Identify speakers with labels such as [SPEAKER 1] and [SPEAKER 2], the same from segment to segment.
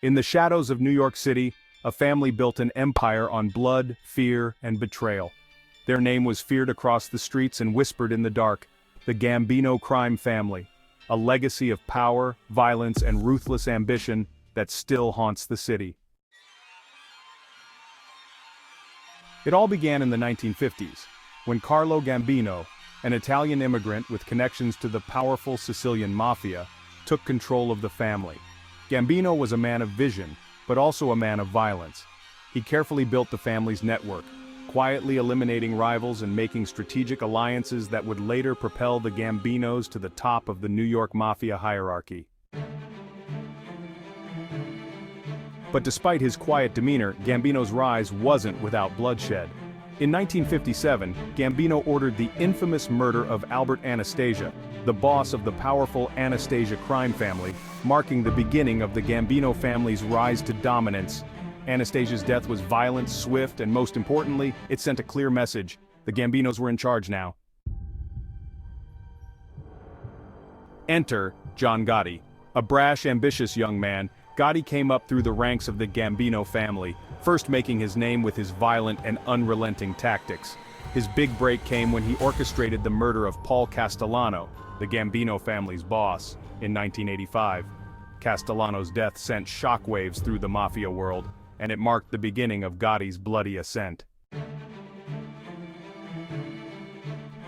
[SPEAKER 1] In the shadows of New York City, a family built an empire on blood, fear, and betrayal. Their name was feared across the streets and whispered in the dark: the Gambino crime family, a legacy of power, violence, and ruthless ambition that still haunts the city. It all began in the 1950s, when Carlo Gambino, an Italian immigrant with connections to the powerful Sicilian mafia, took control of the family. Gambino was a man of vision, but also a man of violence. He carefully built the family's network, quietly eliminating rivals and making strategic alliances that would later propel the Gambinos to the top of the New York mafia hierarchy. But despite his quiet demeanor, Gambino's rise wasn't without bloodshed. In 1957, Gambino ordered the infamous murder of Albert Anastasia, the boss of the powerful Anastasia crime family, marking the beginning of the Gambino family's rise to dominance. Anastasia's death was violent, swift, and most importantly, it sent a clear message: the Gambinos were in charge now. Enter John Gotti. A brash, ambitious young man, Gotti came up through the ranks of the Gambino family, first making his name with his violent and unrelenting tactics. His big break came when he orchestrated the murder of Paul Castellano, the Gambino family's boss, in 1985. Castellano's death sent shockwaves through the mafia world, and it marked the beginning of Gotti's bloody ascent.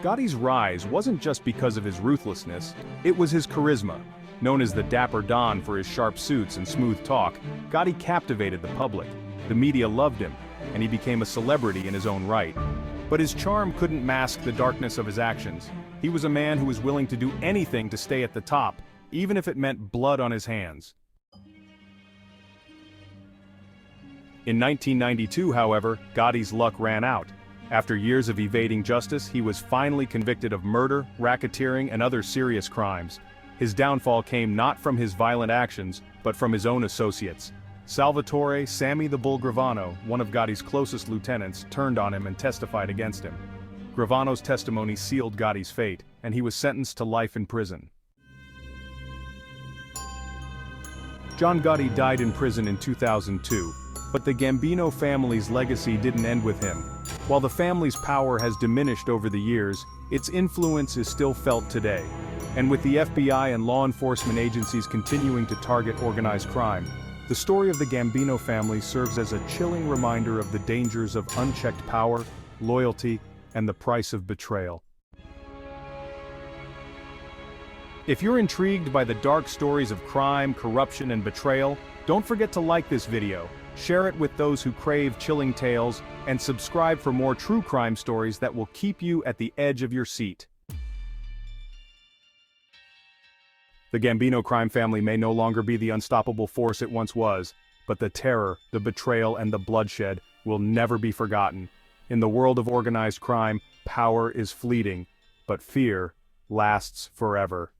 [SPEAKER 1] Gotti's rise wasn't just because of his ruthlessness, it was his charisma. Known as the Dapper Don for his sharp suits and smooth talk, Gotti captivated the public. The media loved him, and he became a celebrity in his own right. But his charm couldn't mask the darkness of his actions. He was a man who was willing to do anything to stay at the top, even if it meant blood on his hands. In 1992, however, Gotti's luck ran out. After years of evading justice, he was finally convicted of murder, racketeering, and other serious crimes. His downfall came not from his violent actions, but from his own associates. Salvatore "Sammy the Bull" Gravano, one of Gotti's closest lieutenants, turned on him and testified against him. Gravano's testimony sealed Gotti's fate, and he was sentenced to life in prison. John Gotti died in prison in 2002, but the Gambino family's legacy didn't end with him. While the family's power has diminished over the years, its influence is still felt today. And with the FBI and law enforcement agencies continuing to target organized crime, the story of the Gambino family serves as a chilling reminder of the dangers of unchecked power, loyalty, and the price of betrayal. If you're intrigued by the dark stories of crime, corruption, and betrayal, don't forget to like this video, share it with those who crave chilling tales, and subscribe for more true crime stories that will keep you at the edge of your seat. The Gambino crime family may no longer be the unstoppable force it once was, but the terror, the betrayal, and the bloodshed will never be forgotten. In the world of organized crime, power is fleeting, but fear lasts forever.